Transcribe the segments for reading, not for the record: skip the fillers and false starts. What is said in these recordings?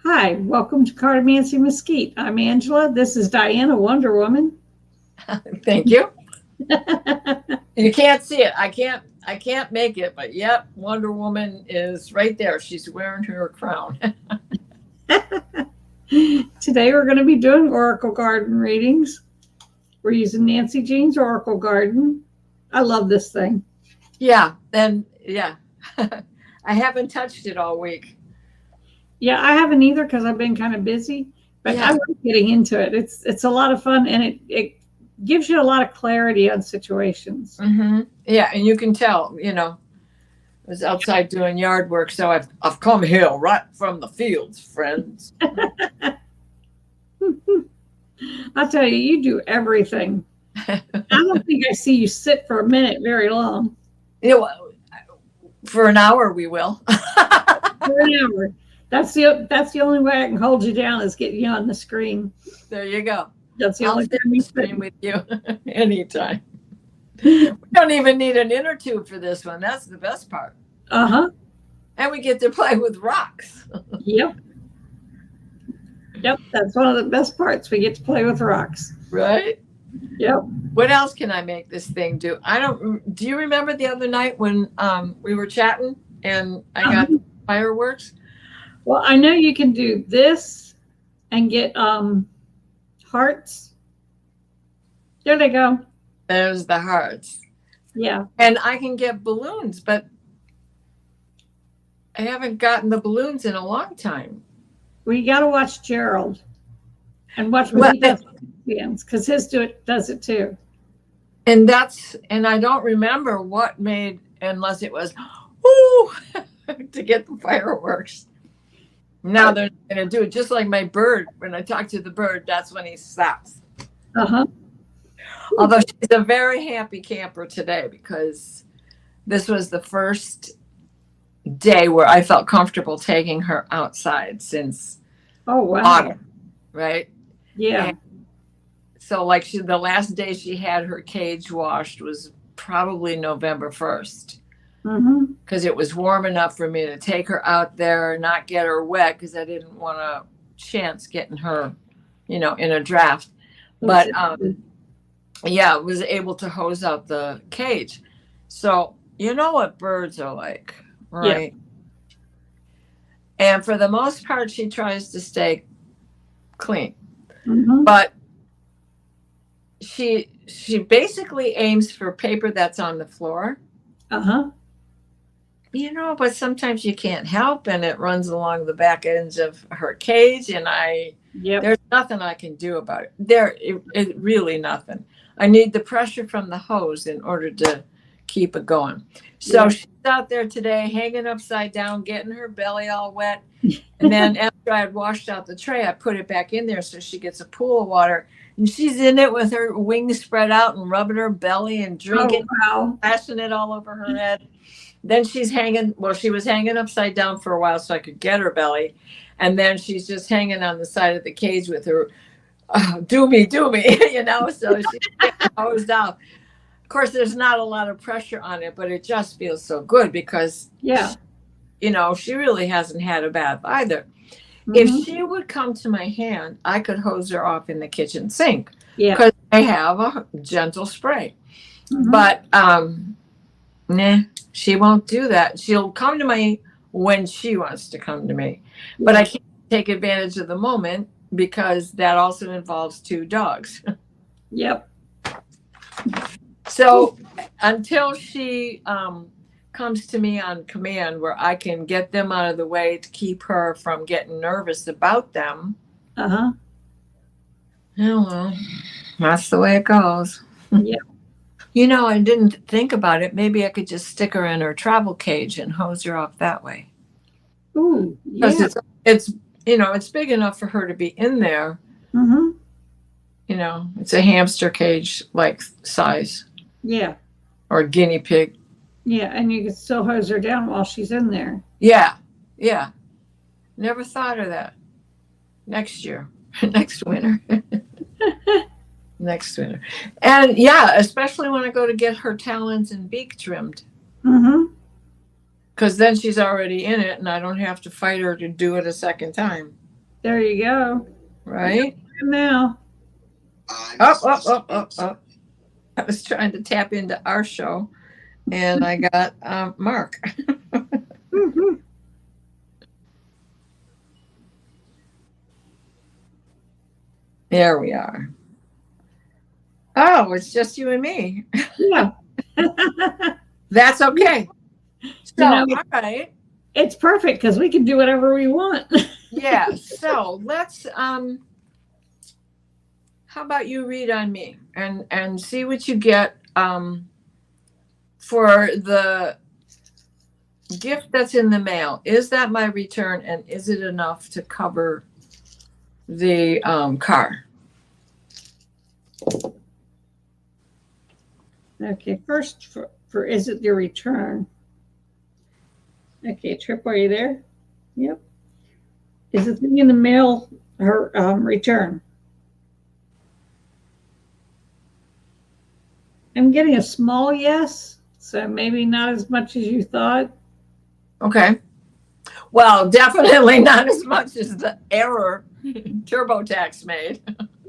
Hi, welcome to Cartomancy Mesquite. I'm Angela. This is Diana, Wonder Woman. Thank you. You can't see it. I can't make it, but yep, Wonder Woman is right there. She's wearing her crown. Today we're going to be doing Oracle Garden readings. We're using Nancy Jean's Oracle Garden. I love this thing. Yeah, yeah. I haven't touched it all week. Yeah, I haven't either because I've been kind of busy, but I Yeah. like getting into it. It's a lot of fun and it gives you a lot of clarity on situations. Yeah, and you can tell, I was outside doing yard work, so I've come here right from the fields, friends. I'll tell you, you do everything. I don't think I see you sit for a minute very long. You know, for an hour we will. For an hour. That's the only way I can hold you down is get you on the screen. There you go. That's the I'll only sit time on you the screen with you anytime. We don't even need an inner tube for this one. That's the best part. Uh-huh. And we get to play with rocks. Yep. Yep. That's one of the best parts. We get to play with rocks. Right? Yep. What else can I make this thing do? Do you remember the other night when we were chatting and I got fireworks? Well, I know you can do this and get hearts. There they go. There's the hearts. Yeah. And I can get balloons, but I haven't gotten the balloons in a long time. Well, you got to watch Gerald and watch what he does because his does it too. And I don't remember what made, unless it was, ooh, to get the fireworks. Now they're going to do it just like my bird. When I talk to the bird, that's when he stops. Uh-huh. Although she's a very happy camper today because this was the first day where I felt comfortable taking her outside since autumn, right? Yeah. And so like the last day she had her cage washed was probably November 1st. Because it was warm enough for me to take her out there, not get her wet, because I didn't want to chance getting her, in a draft. But yeah, was able to hose out the cage. So you know what birds are like, right? Yeah. And for the most part, she tries to stay clean, but she basically aims for paper that's on the floor. But sometimes you can't help, and it runs along the back ends of her cage, and there's nothing I can do about it. It really nothing. I need the pressure from the hose in order to keep it going. So she's out there today, hanging upside down, getting her belly all wet. And then after I had washed out the tray, I put it back in there so she gets a pool of water. And she's in it with her wings spread out and rubbing her belly and drinking, splashing it all over her head. Then she was hanging upside down for a while so I could get her belly. And then she's just hanging on the side of the cage with her, do me, so she's getting hosed out. Of course, there's not a lot of pressure on it, but it just feels so good because, she really hasn't had a bath either. If she would come to my hand, I could hose her off in the kitchen sink because I have a gentle spray. But, nah, she won't do that. She'll come to me when she wants to come to me. But I can't take advantage of the moment because that also involves 2 dogs. Yep. So until she comes to me on command where I can get them out of the way to keep her from getting nervous about them. Oh, well, that's the way it goes. Yeah. I didn't think about it. Maybe I could just stick her in her travel cage and hose her off that way. Ooh, yeah. Because it's big enough for her to be in there. It's a hamster cage like size. Yeah. Or a guinea pig. Yeah, and you can still hose her down while she's in there. Yeah. Never thought of that. Next year. Next winter. Next winter. And especially when I go to get her talons and beak trimmed. Because then she's already in it and I don't have to fight her to do it a second time. There you go. Right? Now. Up. I was trying to tap into our show, and I got Mark. Mm-hmm. There we are. Oh, it's just you and me. Yeah. That's okay. So, all right. It's perfect because we can do whatever we want. Yeah. So let's how about you read on me and see what you get for the gift that's in the mail. Is that my return, and is it enough to cover the car? Okay, first for is it your return? Okay, Trip, are you there? Yep. Is the thing in the mail her return? I'm getting a small yes, so maybe not as much as you thought. Okay. Well, definitely not as much as the error TurboTax made.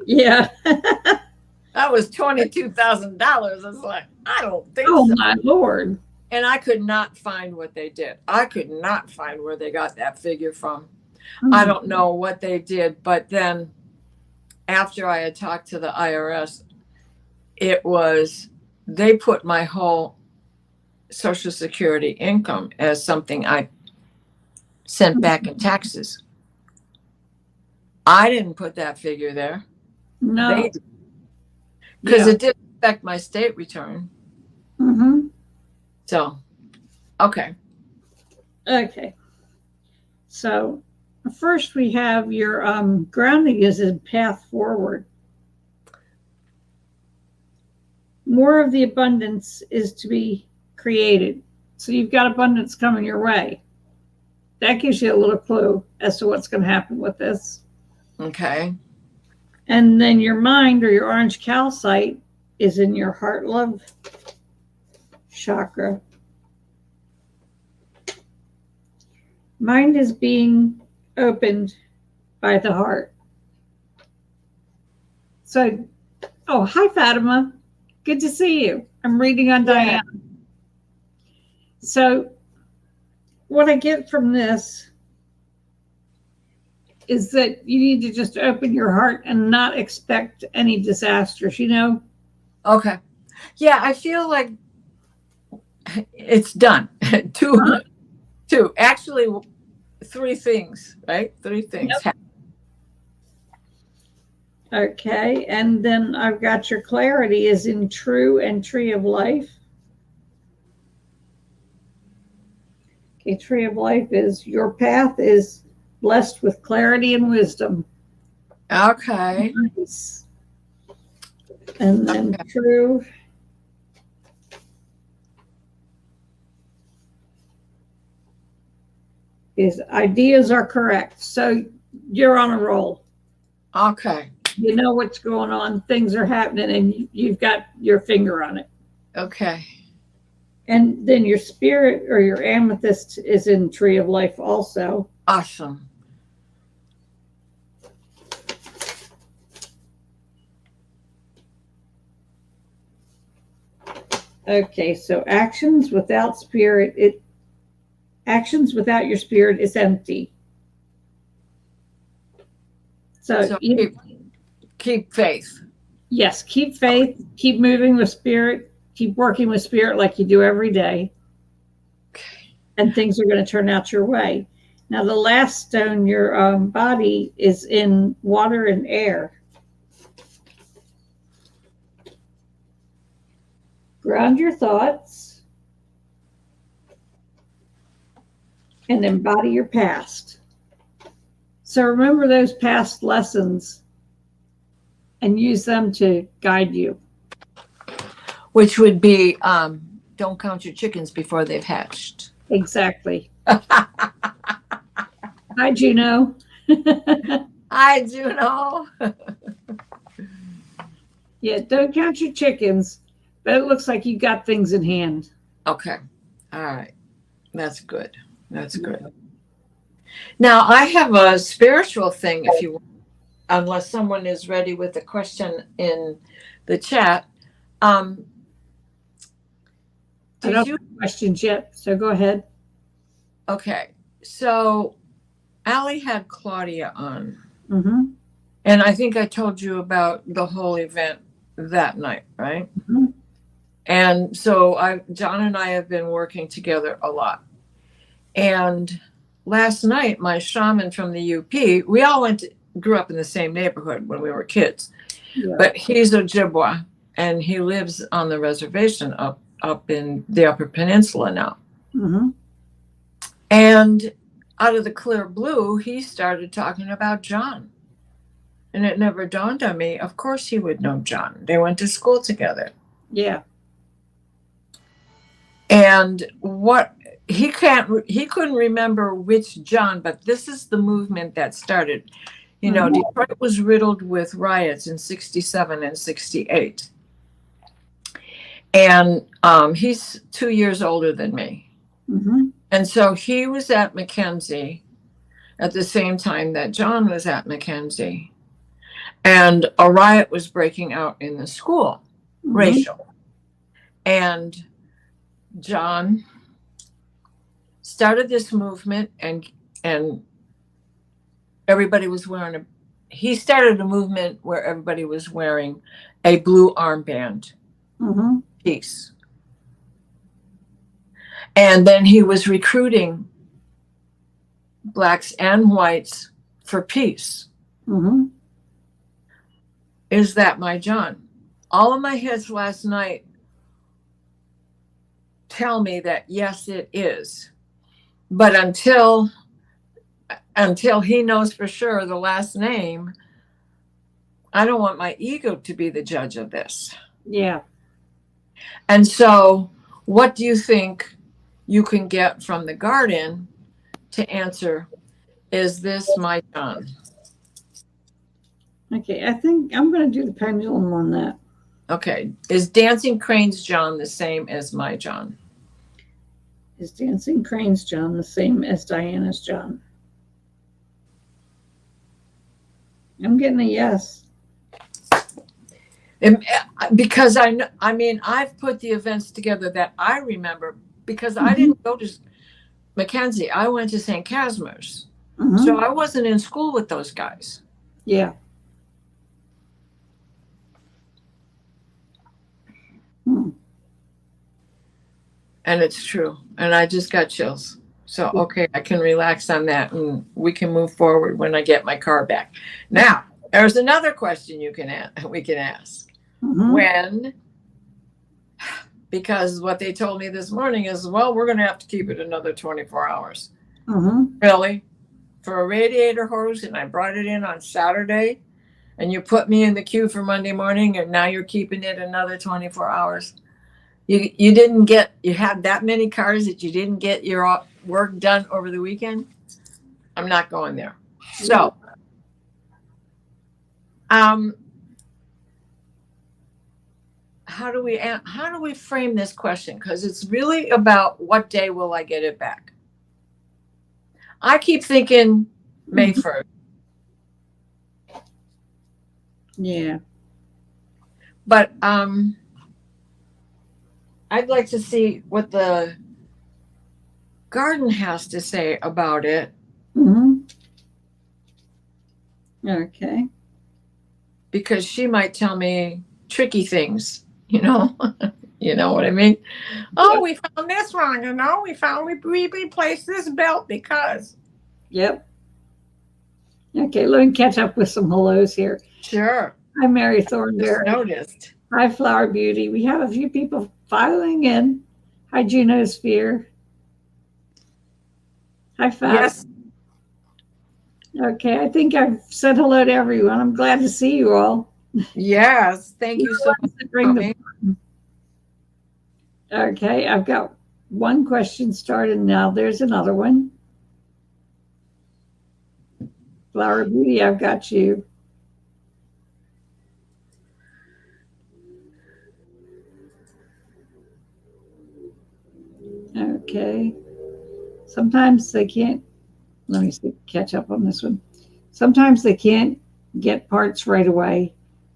Yeah. That was $22,000. I was like, I don't think so. Oh, my Lord. And I could not find what they did. I could not find where they got that figure from. Mm-hmm. I don't know what they did, but then after I had talked to the IRS, they put my whole Social Security income as something I sent back in taxes. I didn't put that figure there. No. They did. Because it didn't affect my state return. Mm-hmm. So, okay. Okay. So first we have your grounding is in path forward. More of the abundance is to be created. So you've got abundance coming your way. That gives you a little clue as to what's going to happen with this. Okay. And then your mind or your orange calcite is in your heart love chakra. Mind is being opened by the heart. So, oh, hi, Fatima. Good to see you. I'm reading on Diana. So, what I get from this is that you need to just open your heart and not expect any disasters, you know? Okay. Yeah, I feel like it's done. Two. Actually, 3 things, right? 3 things. Yep. Okay, and then I've got your clarity is in true and tree of life. Okay, tree of life is your path is blessed with clarity and wisdom. Okay. Nice. And then true is ideas are correct. So you're on a roll. Okay. You know what's going on. Things are happening and you've got your finger on it. Okay. And then your spirit or your amethyst is in tree of life also. Awesome. Okay, so actions without your spirit is empty. So keep faith. Yes, keep faith, keep moving with spirit, keep working with spirit like you do every day. Okay. And things are going to turn out your way. Now, the last stone, your body is in water and air. Ground your thoughts and embody your past. So remember those past lessons and use them to guide you. Which would be, don't count your chickens before they've hatched. Exactly. Hi, Juno. Hi, Juno. Yeah, don't count your chickens, but it looks like you got things in hand. Okay. All right. That's good. That's good. Now, I have a spiritual thing, if you want, unless someone is ready with a question in the chat. I Did don't you? have questions yet, so go ahead. Okay. So Allie had Claudia on. Mm-hmm. And I think I told you about the whole event that night, right? Mm-hmm. And so John and I have been working together a lot. And last night, my shaman from the UP, we all grew up in the same neighborhood when we were kids. Yeah. But he's Ojibwa, and he lives on the reservation up in the Upper Peninsula now. Mm-hmm. And out of the clear blue, he started talking about John. And it never dawned on me, of course he would know John. They went to school together. Yeah. And he couldn't remember which John, but this is the movement that started. You know, Detroit was riddled with riots in 67 and 68. And he's 2 years older than me. Mm-hmm. And so he was at Mackenzie at the same time that John was at Mackenzie. And a riot was breaking out in the school, racial. And John started this movement, and everybody was he started a movement where everybody was wearing a blue armband piece. And then he was recruiting blacks and whites for peace. Is that my John? All of my hits last night tell me that yes, it is. But until he knows for sure the last name, I don't want my ego to be the judge of this. Yeah. And so what do you think you can get from the garden to answer, is this my John? Okay, I think I'm going to do the pendulum on that. Okay. Is Dancing Crane's John the same as my John? Is Dancing Crane's John the same as Diana's John? I'm getting a yes. Because I've put the events together that I remember, because I didn't go to Mackenzie. I went to St. Casimir's. So I wasn't in school with those guys. Yeah. And it's true. And I just got chills. So, okay, I can relax on that, and we can move forward when I get my car back. Now, there's another question we can ask. When, because what they told me this morning is, well, we're going to have to keep it another 24 hours. Really? For a radiator hose, and I brought it in on Saturday, and you put me in the queue for Monday morning, and now you're keeping it another 24 hours. You had that many cars that you didn't get your work done over the weekend. I'm not going there. So, how do we frame this question? Because it's really about what day will I get it back? I keep thinking May 1st. Yeah. But I'd like to see what the garden has to say about it. Okay. Because she might tell me tricky things, you know. You know what I mean? Oh, we found this wrong, we replaced this belt because. Yep. Okay, let me catch up with some hellos here. Sure. Hi, Mary Thornberry. Just noticed. Hi, Flower Beauty. We have a few people filing in. Hi, Junosphere. Hi, Fab. Yes. Okay, I think I've said hello to everyone. I'm glad to see you all. Yes, thank you so much. Okay, I've got one question started now. There's another one. Flower Beauty, I've got you. Okay. Sometimes they can't let me see, catch up on this one. Sometimes they can't get parts right away.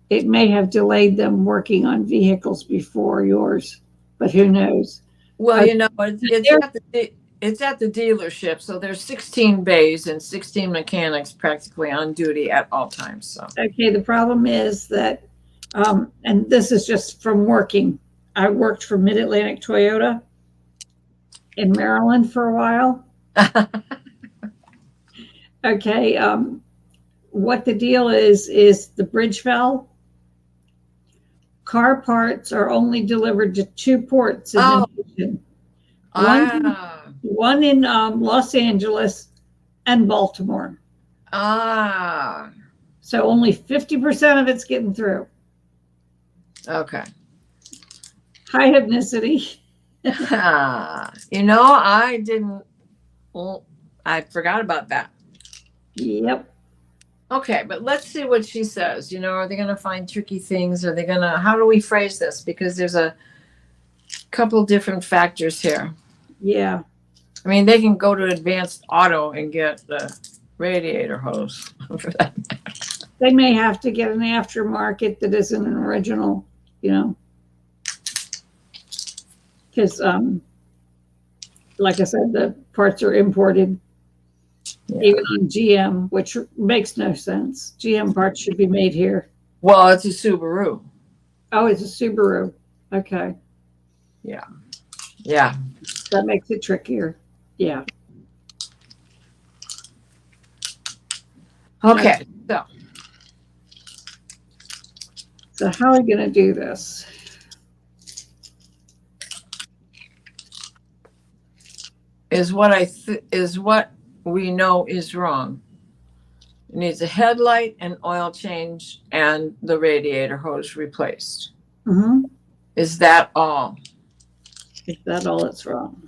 It may have delayed them working on vehicles before yours, but who knows? Well, it's at the dealership, so there's 16 bays and 16 mechanics practically on duty at all times. So okay, the problem is that, and this is just from working. I worked for Mid Atlantic Toyota in Maryland for a while. Okay, what the deal is the bridge valve. Car parts are only delivered to 2 ports in the nation. One in Los Angeles and Baltimore. So only 50% of it's getting through. Okay. High ethnicity. I forgot about that. Yep. Okay, but let's see what she says. Are they going to find tricky things? Are they going to, how do we phrase this? Because there's a couple different factors here. Yeah. I mean, they can go to Advanced Auto and get the radiator hose for that. They may have to get an aftermarket that isn't an original, because, like I said, the parts are imported. Yeah. Even on GM, which makes no sense. GM parts should be made here. Well, it's a Subaru. Oh, it's a Subaru. Okay. Yeah. Yeah. That makes it trickier. Yeah. Okay. So how are we going to do this? Is what we know is wrong. It needs a headlight, an oil change, and the radiator hose replaced. Mm-hmm. Is that all? Is that all that's wrong?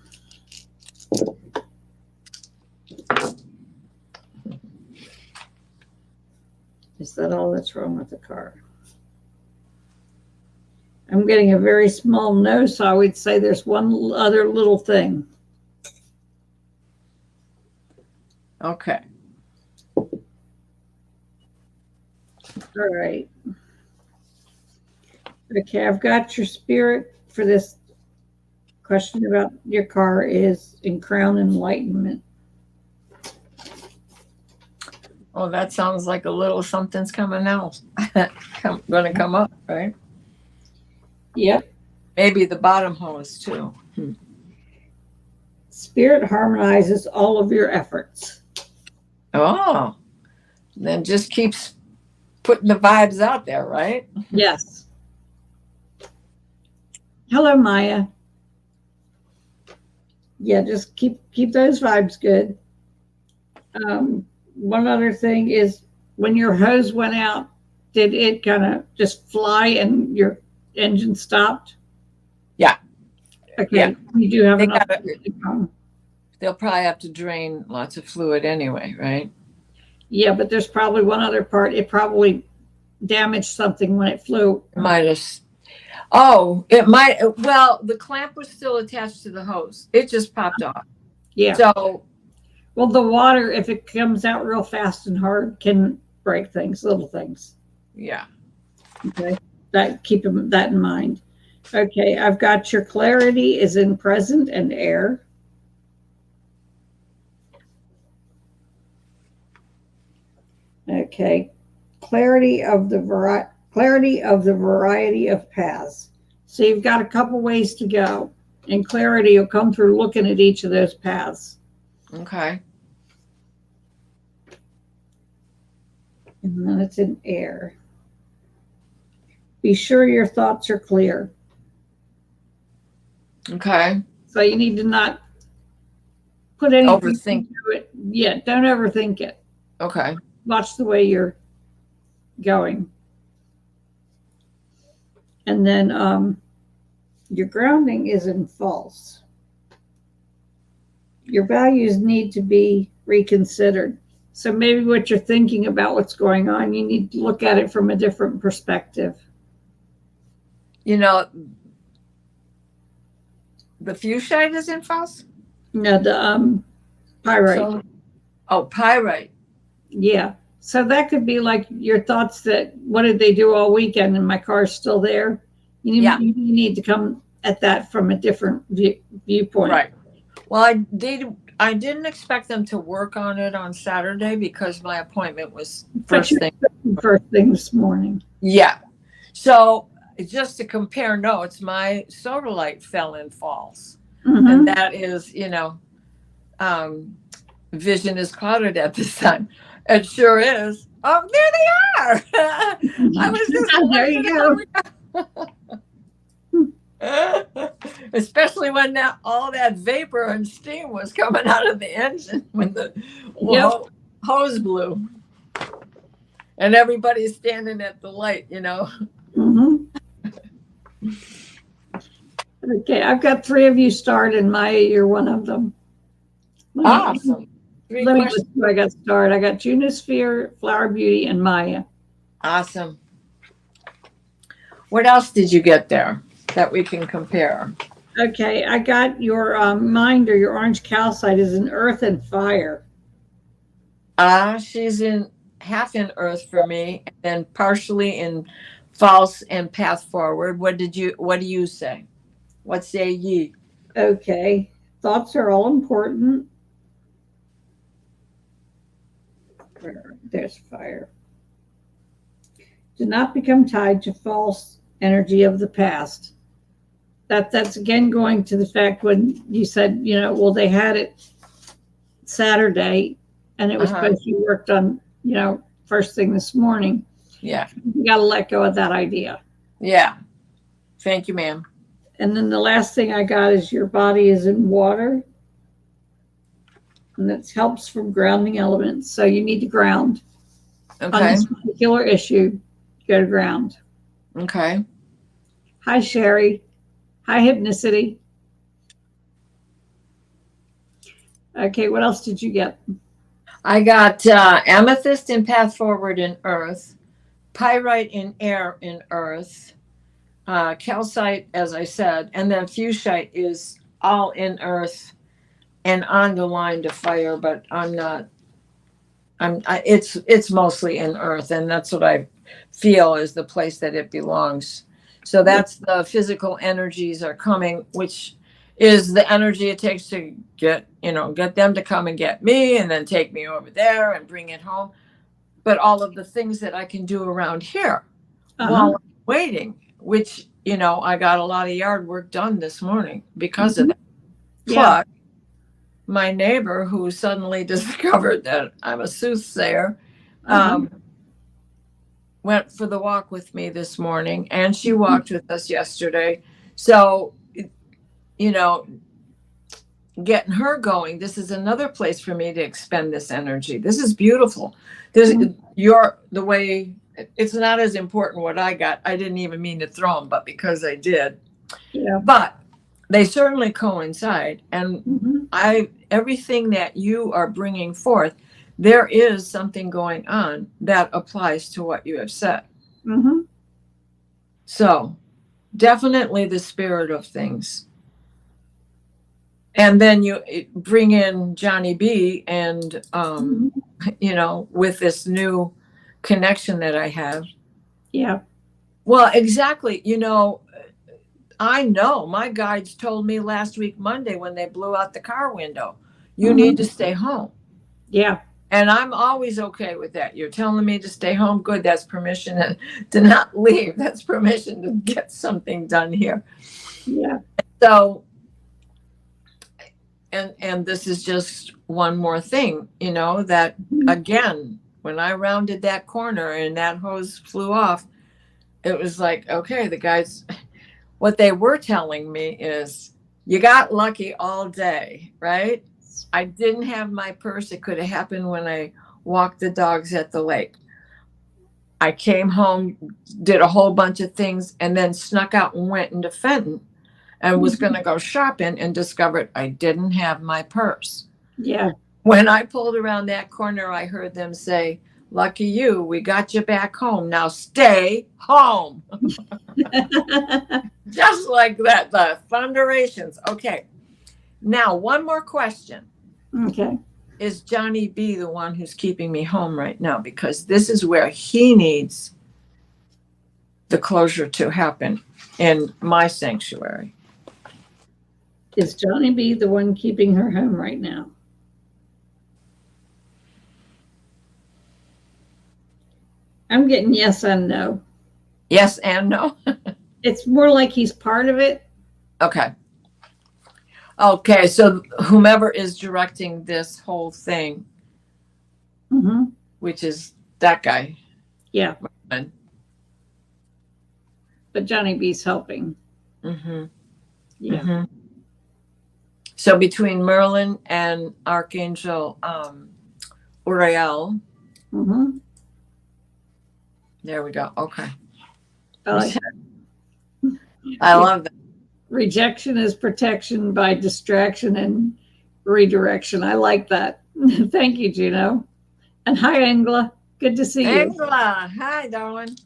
Is that all that's wrong with the car? I'm getting a very small no, so I would say there's one other little thing. Okay. All right. Okay, I've got your spirit for this question about your car is in Crown Enlightenment. Oh, that sounds like a little something's coming out. Going to come up, right? Yep. Maybe the bottom hose too. Spirit harmonizes all of your efforts. Oh, then just keeps putting the vibes out there, right? Yes. Hello, Maya. Yeah, just keep those vibes good. One other thing is when your hose went out, did it kind of just fly and your engine stopped? Yeah. Okay. Yeah. You do have they'll probably have to drain lots of fluid anyway, right? Yeah, but there's probably one other part. It probably damaged something when it flew. It might have. Oh, it might. Well, the clamp was still attached to the hose. It just popped off. Yeah. So. Well, the water, if it comes out real fast and hard, can break things, little things. Yeah. Okay. Keep that in mind. Okay, I've got your clarity is in present and air. Okay, clarity of the variety of paths. So you've got a couple ways to go, and clarity will come through looking at each of those paths. Okay. And then it's in air. Be sure your thoughts are clear. Okay. So you need to not put anything overthink into it. Yeah, don't overthink it. Okay. Watch the way you're going. And then your grounding is in false. Your values need to be reconsidered. So maybe what you're thinking about what's going on, you need to look at it from a different perspective. The fuchsite is in false? No, the pyrite. Oh, pyrite. Yeah. So that could be like your thoughts that what did they do all weekend and my car's still there? You need to come at that from a different viewpoint. Right. Well, I didn't expect them to work on it on Saturday because my appointment was first thing this morning. Yeah. So just to compare notes, my solar light fell in false. Mm-hmm. And that is, vision is clouded at this time. It sure is. Oh, there they are. I was just there you go. Especially when all that vapor and steam was coming out of the engine when the hose blew. And everybody's standing at the light, Mm-hmm. Okay, I've got 3 of you starred, and Maya, you're one of them. Awesome. Let me list who I got starred. I got Junisphere, Flower Beauty, and Maya. Awesome. What else did you get there that we can compare? Okay, I got your mind, or your orange calcite is in earth and fire. She's in half in earth for me, and then partially in false and path forward. What do you say? What say ye? Okay, thoughts are all important. There's fire. Do not become tied to false energy of the past. That's again going to the fact when you said, well, they had it Saturday and it was supposed to be worked on, first thing this morning. Yeah. You got to let go of that idea. Yeah. Thank you, ma'am. And then the last thing I got is your body is in water. And that helps from grounding elements. So you need to ground. Okay. On this particular issue, go to ground. Okay. Hi, Sherry. Hi, Hypnicity. Okay, what else did you get? I got amethyst in path forward in earth, pyrite in air in earth, calcite, as I said, and then fuchsite is all in earth and on the line to fire, but it's mostly in earth, and that's what I feel is the place that it belongs. So that's the physical energies are coming, which is the energy it takes to get them to come and get me and then take me over there and bring it home. But all of the things that I can do around here while I'm waiting, which, I got a lot of yard work done this morning because of that. Plus, my neighbor who suddenly discovered that I'm a soothsayer, went for the walk with me this morning, and she walked with us yesterday. So, getting her going, this is another place for me to expend this energy. This is beautiful. The way, it's not as important what I got. I didn't even mean to throw them, but because I did. Yeah. But they certainly coincide. And everything that you are bringing forth, there is something going on that applies to what you have said. So definitely the spirit of things. And then you bring in Johnny B and, with this new connection that I have. Yeah. Well, exactly. I know my guides told me last week, Monday, when they blew out the car window, you need to stay home. Yeah. And I'm always okay with that. You're telling me to stay home. Good. That's permission to not leave. That's permission to get something done here. Yeah. So, and this is just one more thing, that again, when I rounded that corner and that hose flew off, it was like, okay, the guys, what they were telling me is you got lucky all day, right? I didn't have my purse. It could have happened when I walked the dogs at the lake. I came home, did a whole bunch of things, and then snuck out and went into Fenton and was going to go shopping and discovered I didn't have my purse. Yeah. When I pulled around that corner, I heard them say, lucky you, we got you back home. Now stay home. Just like that, the thunderations. Okay. Now, one more question. Okay. is Johnny B the one who's keeping me home right now? Because this is where he needs the closure to happen in my sanctuary. Is Johnny B the one keeping her home right now? I'm getting yes and no. Yes and no. It's more like he's part of it. Okay. Okay, so whomever is directing this whole thing, which is that guy. Yeah. But Johnny B's helping. Yeah. So between Merlin and Archangel Uriel. There we go. Okay. I like that. I love that. Rejection is protection by distraction and redirection. I like that. Thank you, Juno. And hi, Angela. Good to see you. Angela, hi, darling.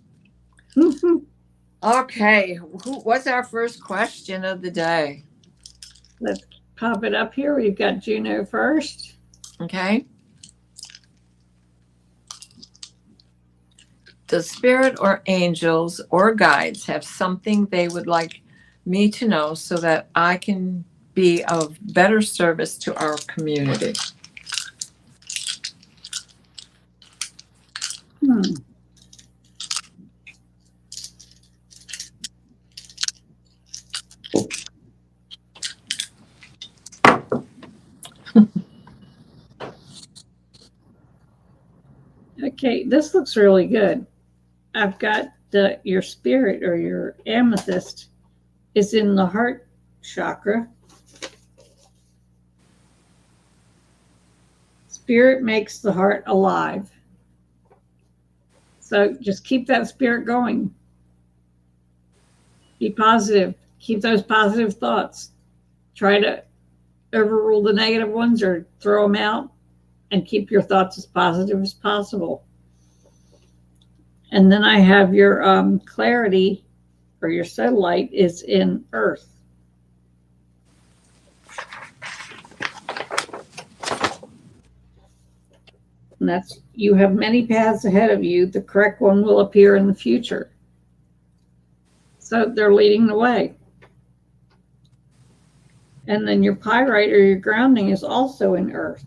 Okay, what's our first question of the day? Let's pop it up here. We've got Juno first. Okay. Does spirit or angels or guides have something they would like me to know so that I can be of better service to our community? Okay, this looks really good. I've got your spirit or your amethyst is in the heart chakra. Spirit makes the heart alive. So just keep that spirit going. Be positive. Keep those positive thoughts. Try to overrule the negative ones or throw them out and keep your thoughts as positive as possible. And then I have your clarity or your satellite is in Earth. And that's, you have many paths ahead of you. The correct one will appear in the future. So they're leading the way. And then your pyrite or your grounding is also in Earth.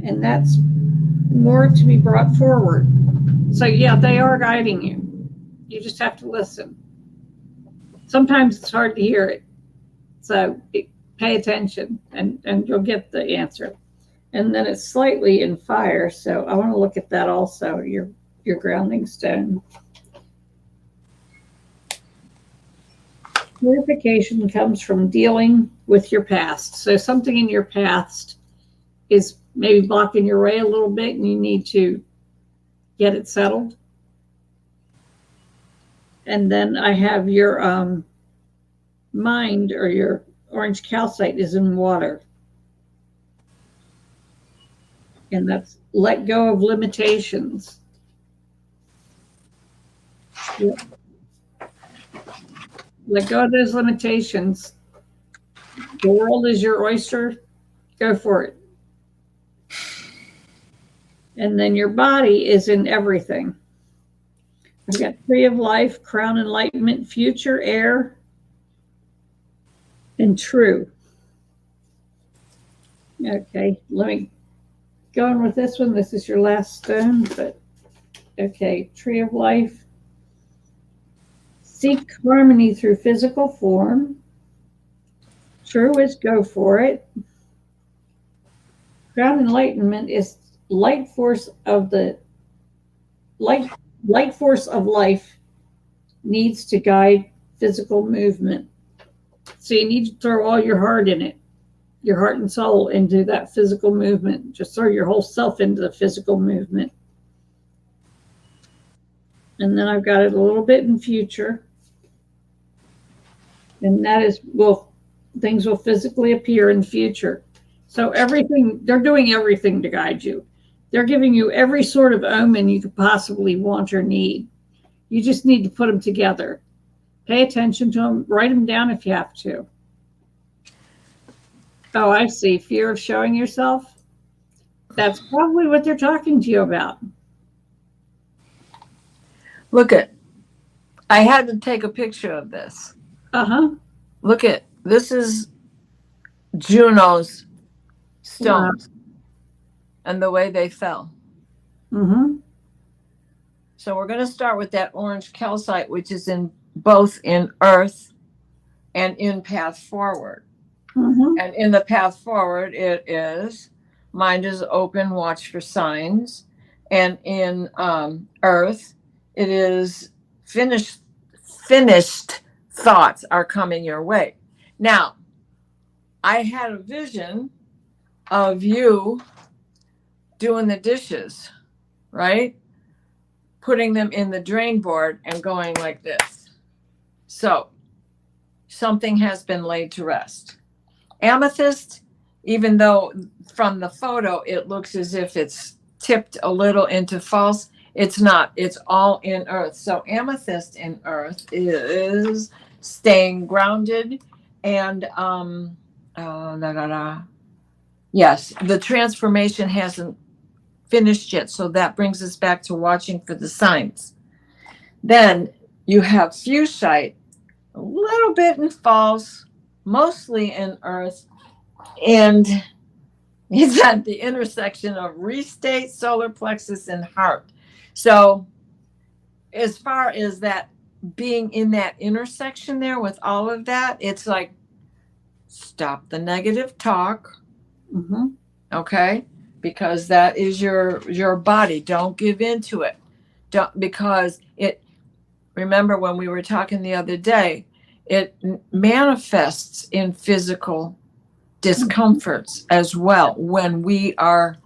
And that's more to be brought forward. So yeah, they are guiding you. You just have to listen. Sometimes it's hard to hear it. So pay attention and you'll get the answer. And then it's slightly in fire. So I want to look at that also, your grounding stone. Purification comes from dealing with your past. So something in your past is maybe blocking your way a little bit and you need to get it settled. And then I have your mind or your orange calcite is in water. And that's let go of limitations. Yep. Let go of those limitations. The world is your oyster. Go for it. And then your body is in everything. I've got Tree of Life, Crown Enlightenment, Future, Air, and True. Okay, let me go on with this one. This is your last stone, but okay, Tree of Life. Seek harmony through physical form. True is go for it. Crown Enlightenment is light force of the light force of life needs to guide physical movement. So you need to throw all your heart in it, your heart and soul into that physical movement. Just throw your whole self into the physical movement. And then I've got it a little bit in future. And that is, things will physically appear in the future. So everything, they're doing everything to guide you. They're giving you every sort of omen you could possibly want or need. You just need to put them together. Pay attention to them. Write them down if you have to. Oh, I see. Fear of showing yourself. That's probably what they're talking to you about. Look at, I had to take a picture of this. Uh-huh. Look at, this is Juno's Wow. stones and the way they fell. Mm-hmm. So we're going to start with that orange calcite, which is in both in earth and in path forward. Mm-hmm. And in the path forward, it is mind is open, watch for signs. And in earth, it is finished thoughts are coming your way. Now, I had a vision of you doing the dishes, right? Putting them in the drain board and going like this. So something has been laid to rest. Amethyst, even though from the photo it looks as if it's tipped a little into false, it's not. It's all in earth. So amethyst in earth is staying grounded and yes, the transformation hasn't finished yet. So that brings us back to watching for the signs. Then you have fuchsite, a little bit in false, mostly in earth, and it's at the intersection of restate, solar plexus, and heart. So as far as that being in that intersection there with all of that, it's like stop the negative talk. Mm-hmm. Okay, because that is your body. Don't give into it. Don't, because it, remember when we were talking the other day, it manifests in physical discomforts as well when we are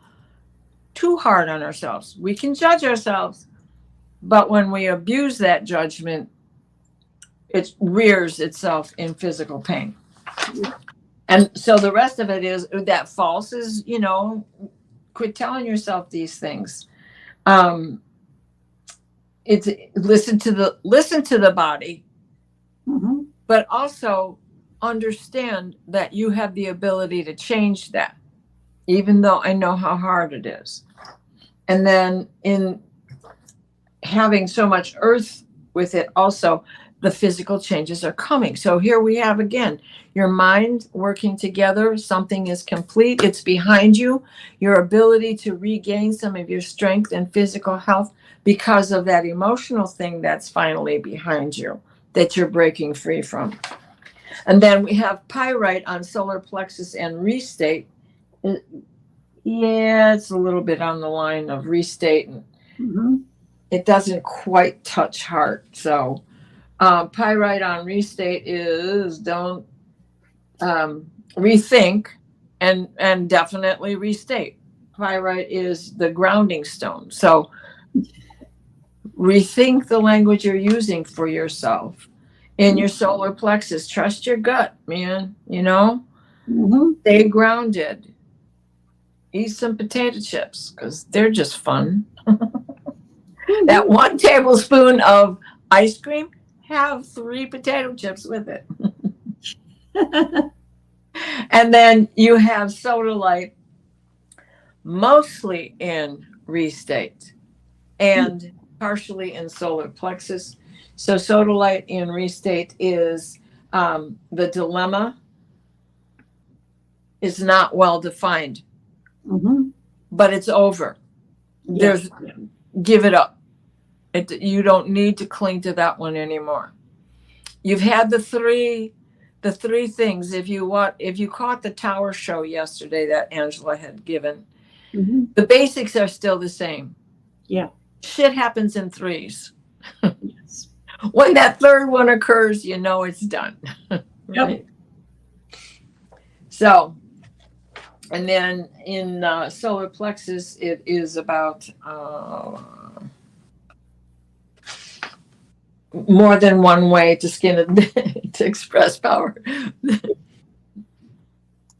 too hard on ourselves. We can judge ourselves, but when we abuse that judgment, it rears itself in physical pain. And so the rest of it is that false is, quit telling yourself these things. It's listen to the body, Mm-hmm. but also understand that you have the ability to change that, even though I know how hard it is. And then in having so much earth with it, also the physical changes are coming. So here we have again your mind working together. Something is complete. It's behind you. Your ability to regain some of your strength and physical health because of that emotional thing that's finally behind you that you're breaking free from. And then we have pyrite on solar plexus and restate. Yeah, it's a little bit on the line of restate. And Mm-hmm. it doesn't quite touch heart. So pyrite on restate is don't rethink and definitely restate. Pyrite is the grounding stone. So rethink the language you're using for yourself in your solar plexus. Trust your gut, man. Mm-hmm. Stay grounded. Eat some potato chips because they're just fun. That 1 tablespoon of ice cream, have 3 potato chips with it. And then you have sodalite mostly in restate and partially in solar plexus. So sodalite in restate is the dilemma is not well defined, Mm-hmm. but it's over. Yes. Give it up. You don't need to cling to that one anymore. You've had the three things. If you caught the tower show yesterday that Angela had given, Mm-hmm. the basics are still the same. Yeah. Shit happens in threes. Yes. When that third one occurs, it's done. Right? Yep. So, and then in solar plexus, it is about more than one way to skin it to express power.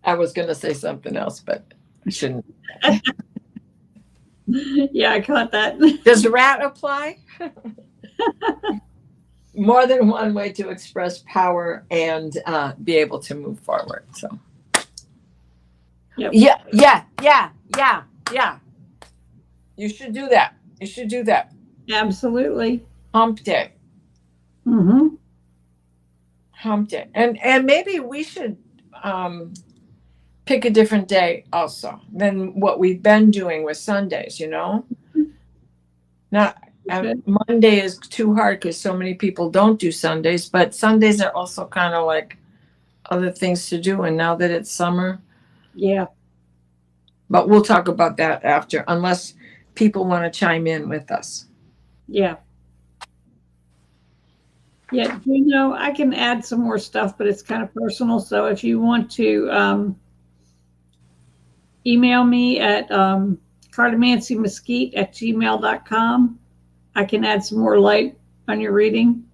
I was going to say something else, but I shouldn't. Yeah, I caught that. Does rat apply? More than one way to express power and be able to move forward. So Yep. Yeah. You should do that. You should do that. Absolutely. Hump day. Mm-hmm. Hump day. And maybe we should pick a different day also than what we've been doing with Sundays, you know? Not Monday is too hard because so many people don't do Sundays, but Sundays are also kind of like other things to do. And now that it's summer. Yeah. But we'll talk about that after, unless people want to chime in with us. Yeah. Yeah. You know, I can add some more stuff, but it's kind of personal. So if you want to email me at cartomancymesquite@gmail.com, I can add some more light on your reading.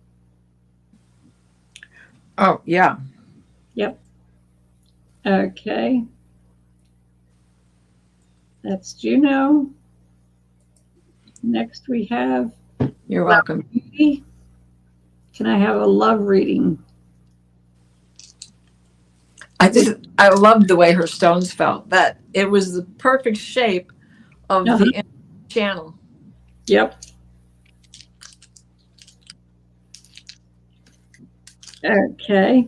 Oh, yeah. Yep. Okay. That's Juno. Next we have. You're welcome. Can I have a love reading? I loved the way her stones felt. That it was the perfect shape of the channel. Yep. Okay.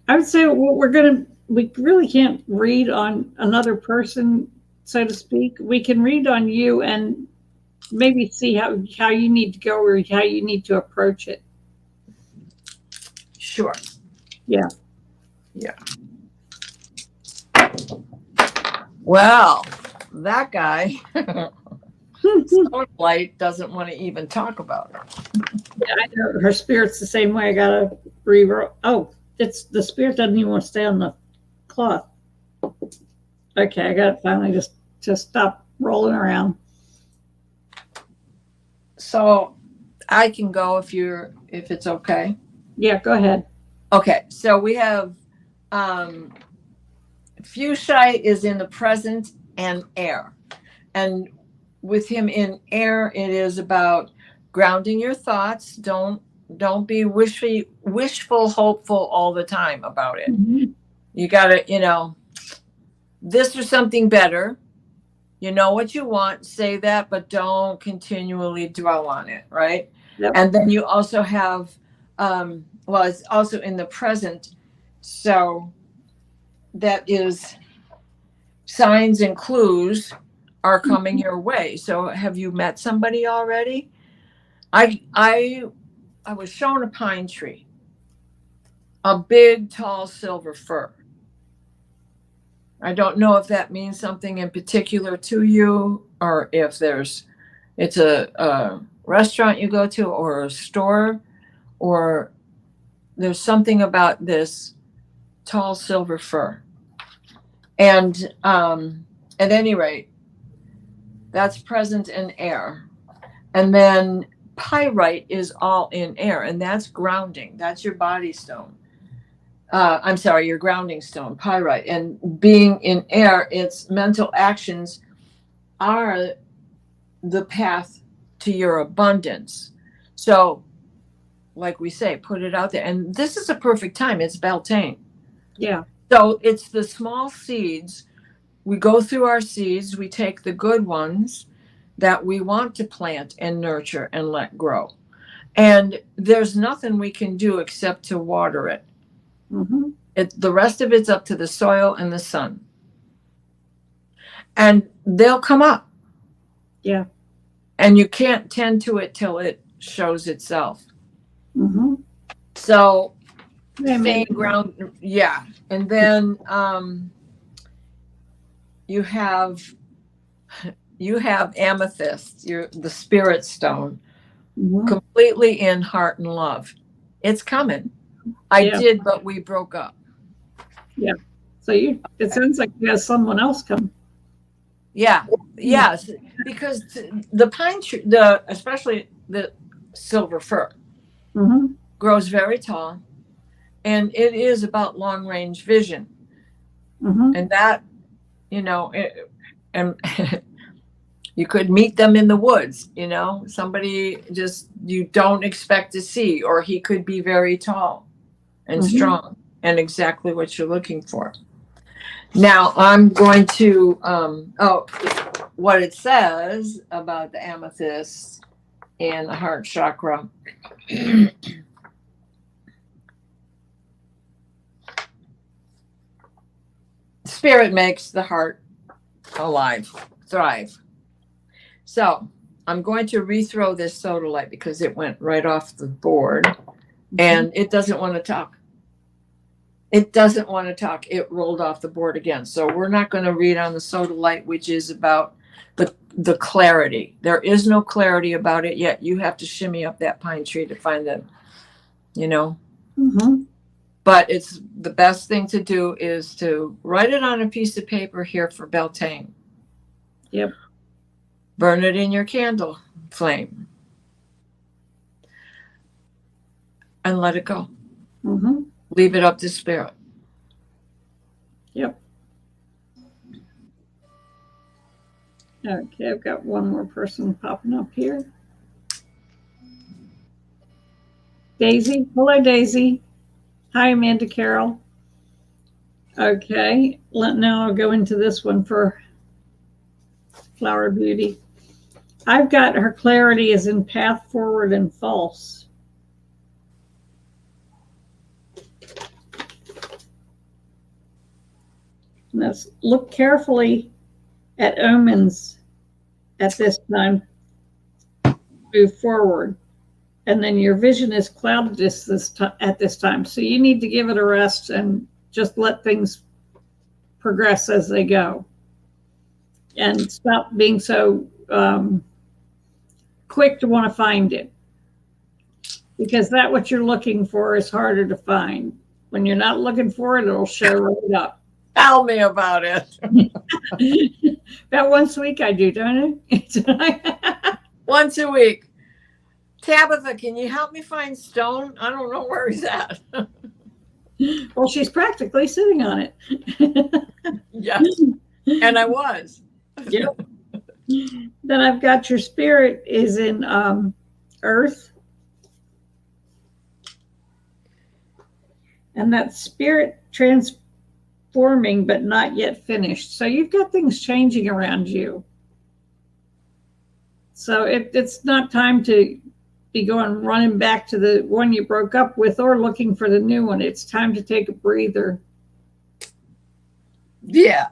I would say we really can't read on another person, so to speak. We can read on you and maybe see how you need to go or how you need to approach it. Sure. Yeah. Yeah. Well, that guy, Light, doesn't want to even talk about it. Yeah, I know. Her spirit's the same way. I gotta reroll. Oh, it's the spirit doesn't even want to stay on the cloth. Okay, I got it finally just stop rolling around. So I can go if it's okay. Yeah, go ahead. Okay, so we have Fuchsia is in the present and air. And with him in air, it is about grounding your thoughts. Don't be wishful, hopeful all the time about it. Mm-hmm. You gotta, this or something better. You know what you want, say that, but don't continually dwell on it, right? Yep. And then you also have, it's also in the present. So that is signs and clues are coming your way. So have you met somebody already? I was shown a pine tree, a big, tall silver fir. I don't know if that means something in particular to you, or if it's a restaurant you go to or a store, or there's something about this tall silver fir. And at any rate, that's present in air. And then pyrite is all in air, and that's grounding. That's your body stone. I'm sorry, your grounding stone, pyrite. And being in air, its mental actions are the path to your abundance. So, like we say, put it out there. And this is a perfect time. It's Beltane. Yeah. So it's the small seeds. We go through our seeds. We take the good ones that we want to plant and nurture and let grow. And there's nothing we can do except to water it. Mm-hmm. The rest of it's up to the soil and the sun. And they'll come up. Yeah. And you can't tend to it till it shows itself. Mm-hmm. So staying ground, yeah. And then you have amethyst, the spirit stone, mm-hmm. completely in heart and love. It's coming. I did, but we broke up. Yeah. So it sounds like you have someone else come. Yeah. Yes. Because the pine tree, especially the silver fir, mm-hmm. grows very tall, and it is about long range vision. Mm-hmm. And that, and you could meet them in the woods, somebody just you don't expect to see, or he could be very tall and mm-hmm. strong and exactly what you're looking for. Now I'm going to, what it says about the amethyst and the heart chakra. Spirit makes the heart alive, thrive. So I'm going to rethrow this sodalite because it went right off the board and it doesn't want to talk. It doesn't want to talk. It rolled off the board again. So we're not going to read on the sodalite, which is about the clarity. There is no clarity about it yet. You have to shimmy up that pine tree to find them, you know. Mm-hmm. But it's the best thing to do is to write it on a piece of paper here for Beltane. Yep. Burn it in your candle flame. And let it go. Mm-hmm. Leave it up to spirit. Yep. Okay, I've got one more person popping up here. Daisy. Hello, Daisy. Hi, Amanda Carroll. Okay, now I'll go into this one for Flower Beauty. I've got her clarity is in path forward and false. And let's look carefully at omens at this time. Move forward. And then your vision is clouded at this time. So you need to give it a rest and just let things progress as they go. And stop being so quick to want to find it. Because that what you're looking for is harder to find. When you're not looking for it, it'll show right up. Tell me about it. About once a week I do, don't I? Once a week. Tabitha, can you help me find Stone? I don't know where he's at. Well, she's practically sitting on it. Yes, and I was. Yep. Then I've got your spirit is in earth. And that spirit transforming, but not yet finished. So you've got things changing around you. So it's not time to be going running back to the one you broke up with or looking for the new one. It's time to take a breather. Yeah.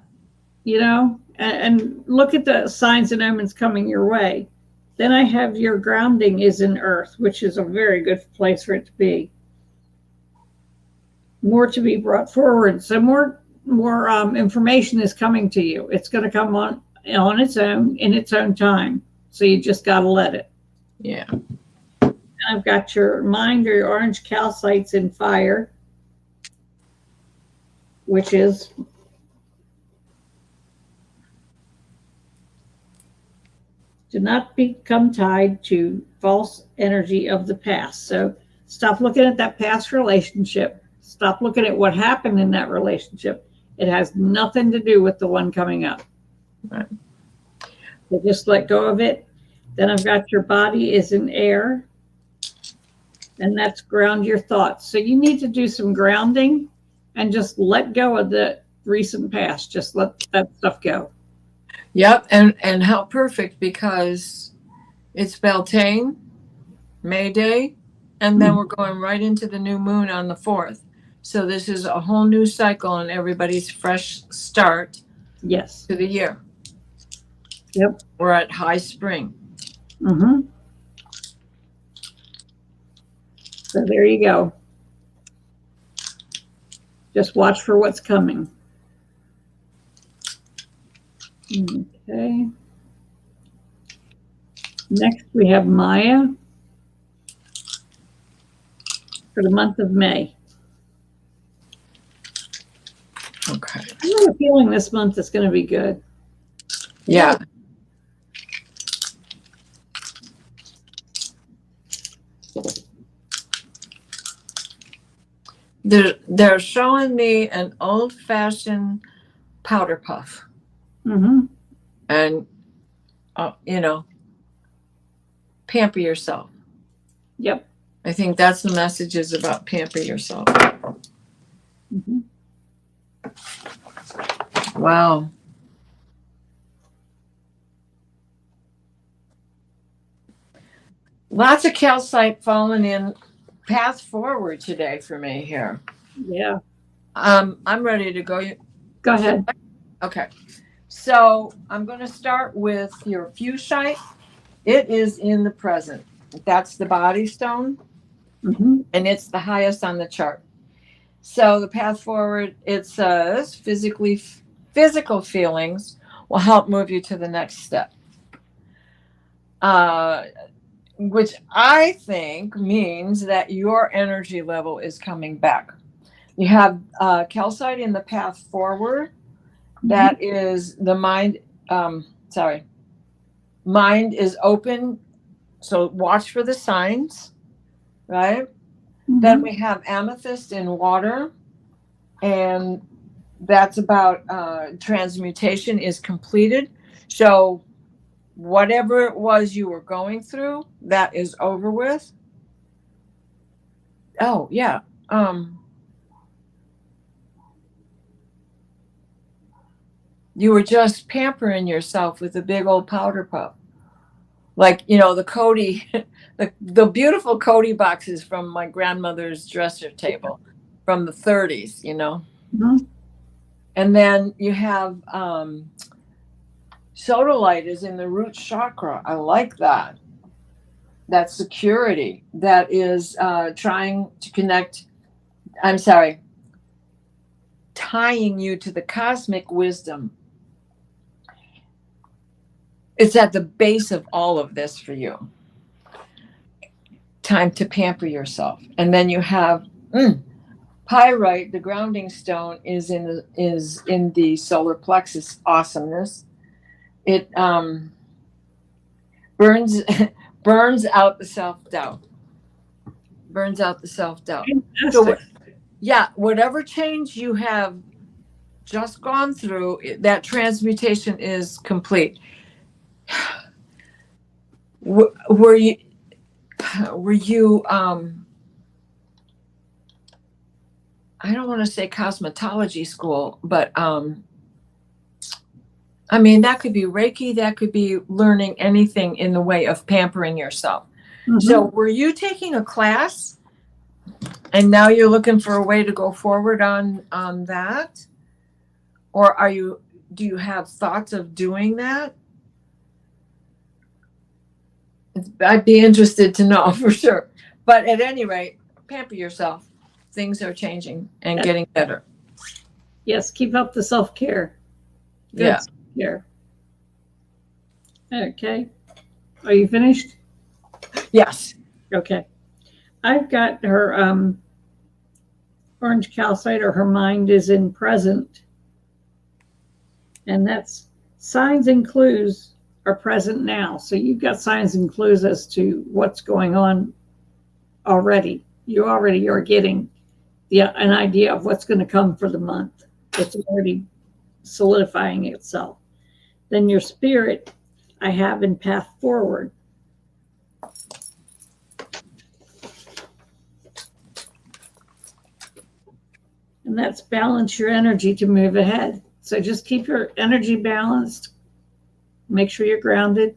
You know, and look at the signs and omens coming your way. Then I have your grounding is in earth, which is a very good place for it to be. More to be brought forward. So more information is coming to you. It's going to come on its own, in its own time. So you just got to let it. Yeah. I've got your mind or your orange calcites in fire, which is do not become tied to false energy of the past. So stop looking at that past relationship. Stop looking at what happened in that relationship. It has nothing to do with the one coming up. Right. So just let go of it. Then I've got your body is in air. And that's ground your thoughts. So you need to do some grounding and just let go of the recent past. Just let that stuff go. Yep. And how perfect, because it's Beltane, May Day, and then we're going right into the new moon on the 4th. So this is a whole new cycle and everybody's fresh start. Yes. To the year. Yep. We're at high spring. Mm-hmm. So there you go. Just watch for what's coming. Okay. Next, we have Maya for the month of May. Okay. I have a feeling this month is going to be good. Yeah. They're showing me an old-fashioned powder puff. Mm-hmm. And, you know, pamper yourself. Yep. I think that's the message, is about pamper yourself. Mm-hmm. Wow. Lots of calcite falling in path forward today for me here. Yeah. I'm ready to go. Go ahead. Okay. So I'm going to start with your fuchsite. It is in the present. That's the body stone, and it's the highest on the chart. So the path forward, it says physical feelings will help move you to the next step. Which I think means that your energy level is coming back. You have calcite in the path forward. That is the mind. Mind is open. So watch for the signs, right? Then we have amethyst in water. And that's about transmutation is completed. So whatever it was you were going through, that is over with. Oh, yeah. You were just pampering yourself with a big old powder puff. Like, you know, the Cody, the beautiful Cody boxes from my grandmother's dresser table from the 30s, you know. And then you have sodalite is in the root chakra. I like that. That security that is trying to connect. I'm sorry, tying you to the cosmic wisdom. It's at the base of all of this for you. Time to pamper yourself. And then you have pyrite, the grounding stone, is in the solar plexus. Awesomeness. It burns out the self-doubt. Burns out the self-doubt. So, yeah, whatever change you have just gone through, that transmutation is complete. Were you I don't want to say cosmetology school, but I mean, that could be Reiki, that could be learning anything in the way of pampering yourself. So were you taking a class and now you're looking for a way to go forward on that? Or do you have thoughts of doing that? I'd be interested to know for sure. But at any rate, pamper yourself. Things are changing and getting better. Yes, keep up the self-care. Yeah. Self-care. Okay. Are you finished? Yes. Okay. I've got her orange calcite, or her mind is in present. And that's signs and clues are present now. So you've got signs and clues as to what's going on already. You already are getting an idea of what's going to come for the month. It's already solidifying itself. Then your spirit, I have in path forward. And that's balance your energy to move ahead. So just keep your energy balanced. Make sure you're grounded.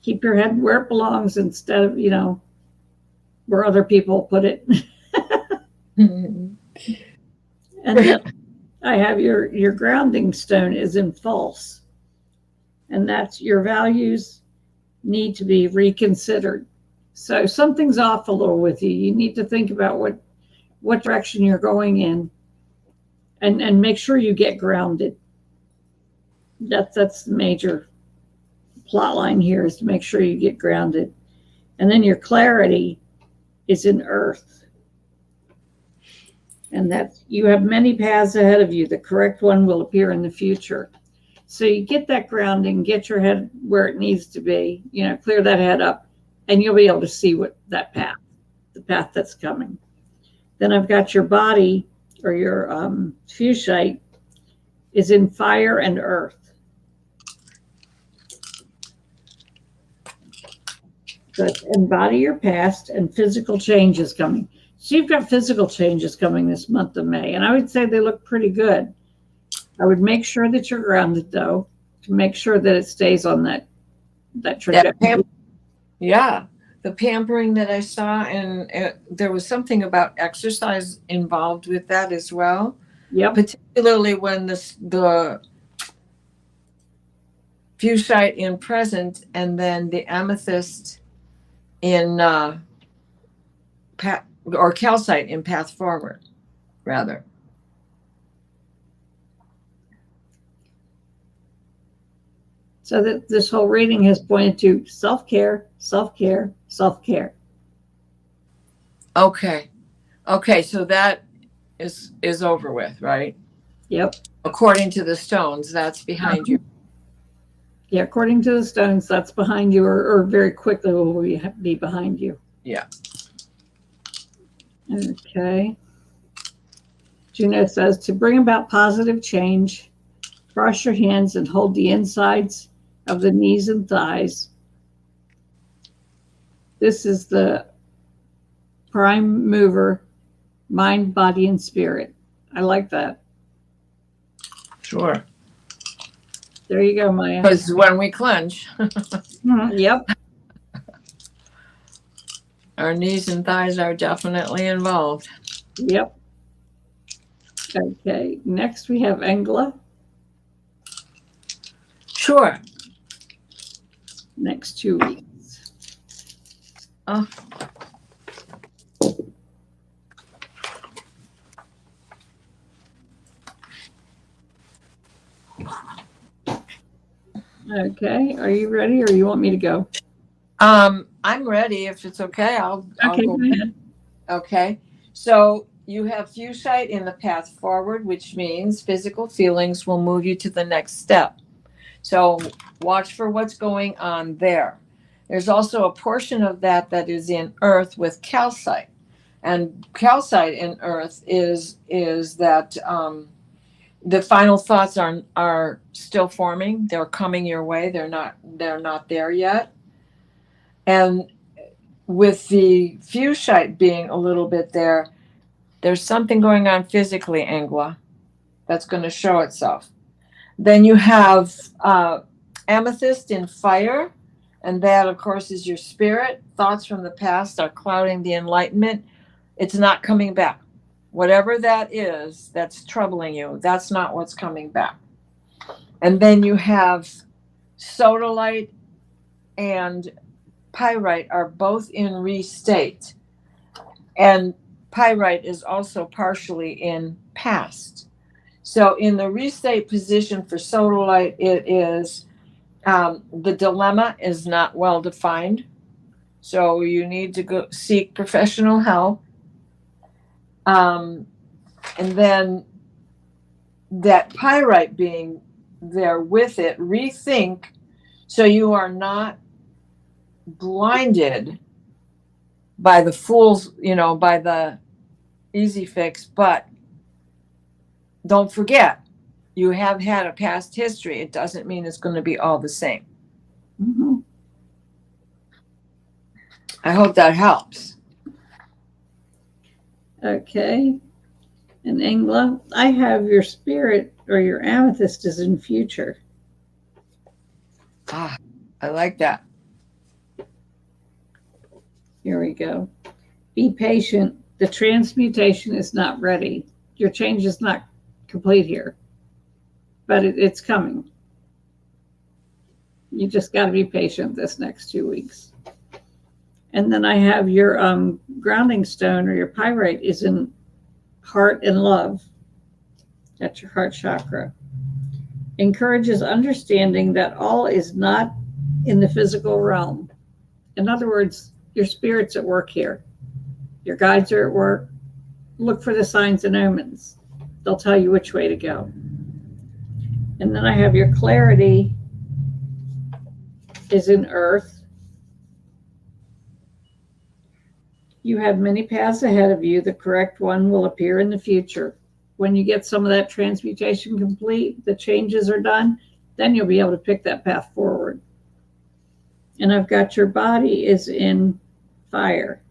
Keep your head where it belongs instead of, where other people put it. And then I have your grounding stone is in false. And that's your values need to be reconsidered. So something's off a little with you. You need to think about what direction you're going in and make sure you get grounded. That's the major plot line here, is to make sure you get grounded. And then your clarity is in earth. And that you have many paths ahead of you. The correct one will appear in the future. So you get that grounding, get your head where it needs to be, clear that head up, and you'll be able to see the path that's coming. Then I've got your body, or your fuchsite, is in fire and earth. So embody your past, and physical change is coming. So you've got physical changes coming this month of May, and I would say they look pretty good. I would make sure that you're grounded, though, to make sure that it stays on that trajectory. Yeah, the pampering that I saw, and there was something about exercise involved with that as well. Yep. Particularly when the fuchsite in present, and then the amethyst in or calcite in path forward, rather. So that this whole reading has pointed to self-care, self-care, self-care. Okay. Okay, so that is over with, right? Yep. According to the stones, that's behind you. Yeah, according to the stones, that's behind you, or very quickly will be behind you. Yeah. Okay. Juno says, to bring about positive change, cross your hands and hold the insides of the knees and thighs. This is the prime mover, mind, body, and spirit. I like that. Sure. There you go, Maya. Because when we clench, yep, our knees and thighs are definitely involved. Yep. Okay, next we have Engla. Sure. Next 2 weeks. Oh. Okay, are you ready, or you want me to go? I'm ready. If it's okay, I'll go ahead. Okay, so you have fuchsite in the path forward, which means physical feelings will move you to the next step. So watch for what's going on there. There's also a portion of that is in earth with calcite, and calcite in earth is that the final thoughts are still forming. They're coming your way. They're not there yet. And with the fuchsite being a little bit there, there's something going on physically, Engla, that's going to show itself. Then you have amethyst in fire, and that, of course, is your spirit. Thoughts from the past are clouding the enlightenment. It's not coming back. Whatever that is that's troubling you, that's not what's coming back. And then you have sodalite and pyrite are both in restate. And pyrite is also partially in past. So in the restate position for sodalite, it is the dilemma is not well defined. So you need to go seek professional help. And then that pyrite being there with it, rethink so you are not blinded by the fools, by the easy fix. But don't forget, you have had a past history. It doesn't mean it's going to be all the same. Mm-hmm. I hope that helps. Okay. And Engla, I have your spirit, or your amethyst, is in future. Ah, I like that. Here we go. Be patient. The transmutation is not ready. Your change is not complete here, but it's coming. You just got to be patient this next 2 weeks. And then I have your grounding stone, or your pyrite, is in heart and love. That's your heart chakra. Encourages understanding that all is not in the physical realm. In other words, your spirit's at work here. Your guides are at work. Look for the signs and omens. They'll tell you which way to go. And then I have your clarity is in earth. You have many paths ahead of you. The correct one will appear in the future. When you get some of that transmutation complete, the changes are done, then you'll be able to pick that path forward. And I've got your body is in fire.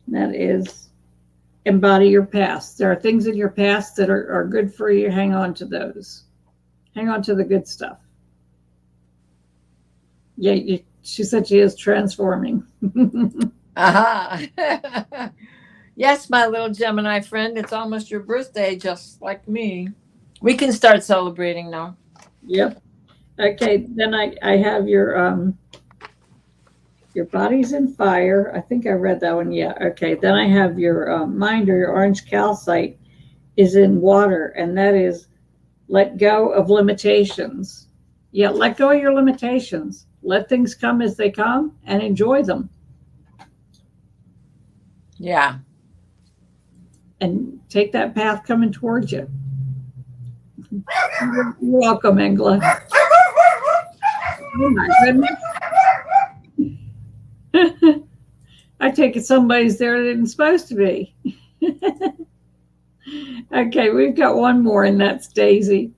That is embody your past. There are things in your past that are good for you. Hang on to those. Hang on to the good stuff. Yeah, she said she is transforming. Uh-huh. Yes, my little Gemini friend, it's almost your birthday, just like me. We can start celebrating now. Yep. Okay, then I have your body's in fire. I think I read that one. Yeah. Okay. Then I have your mind, or your orange calcite is in water, and that is let go of limitations. Yeah, let go of your limitations. Let things come as they come and enjoy them. Yeah. And take that path coming towards you. You're welcome, Engla. Oh my goodness. I take it somebody's there that isn't supposed to be. Okay, we've got one more, and that's Daisy.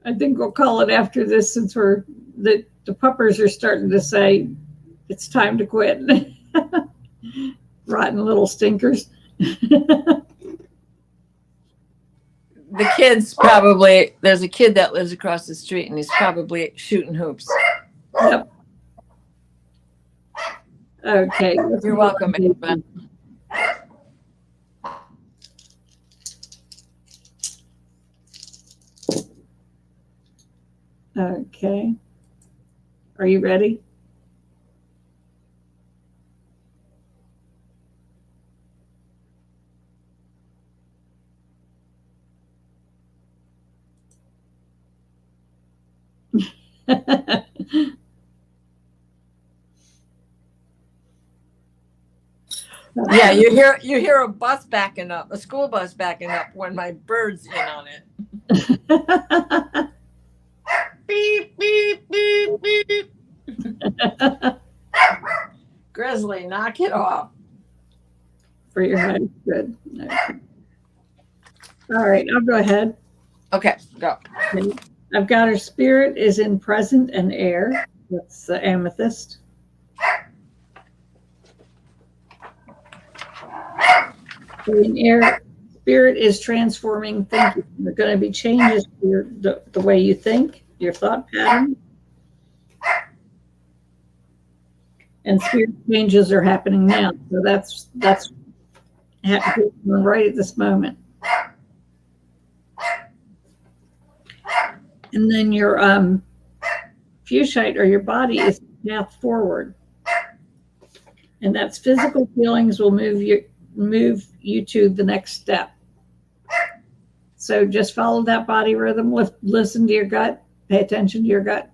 I think we'll call it after this, since the puppers are starting to say it's time to quit. Rotten little stinkers. The kids probably, there's a kid that lives across the street, and he's probably shooting hoops. Yep. Okay. You're welcome, Ava. Okay. Are you ready? Yeah, you hear a bus backing up, a school bus backing up when my bird's in on it. Beep, beep, beep, beep. Grizzly, knock it off. For your head. Good. Okay. All right, I'll go ahead. Okay, go. Okay. I've got her spirit is in present and air. That's the amethyst. In air, spirit is transforming thinking. There are going to be changes to the way you think, your thought pattern. And spirit changes are happening now. So that's happening right at this moment. And then your fuchsite, or your body, is path forward. And that's physical feelings will move you to the next step. So just follow that body rhythm, listen to your gut, pay attention to your gut.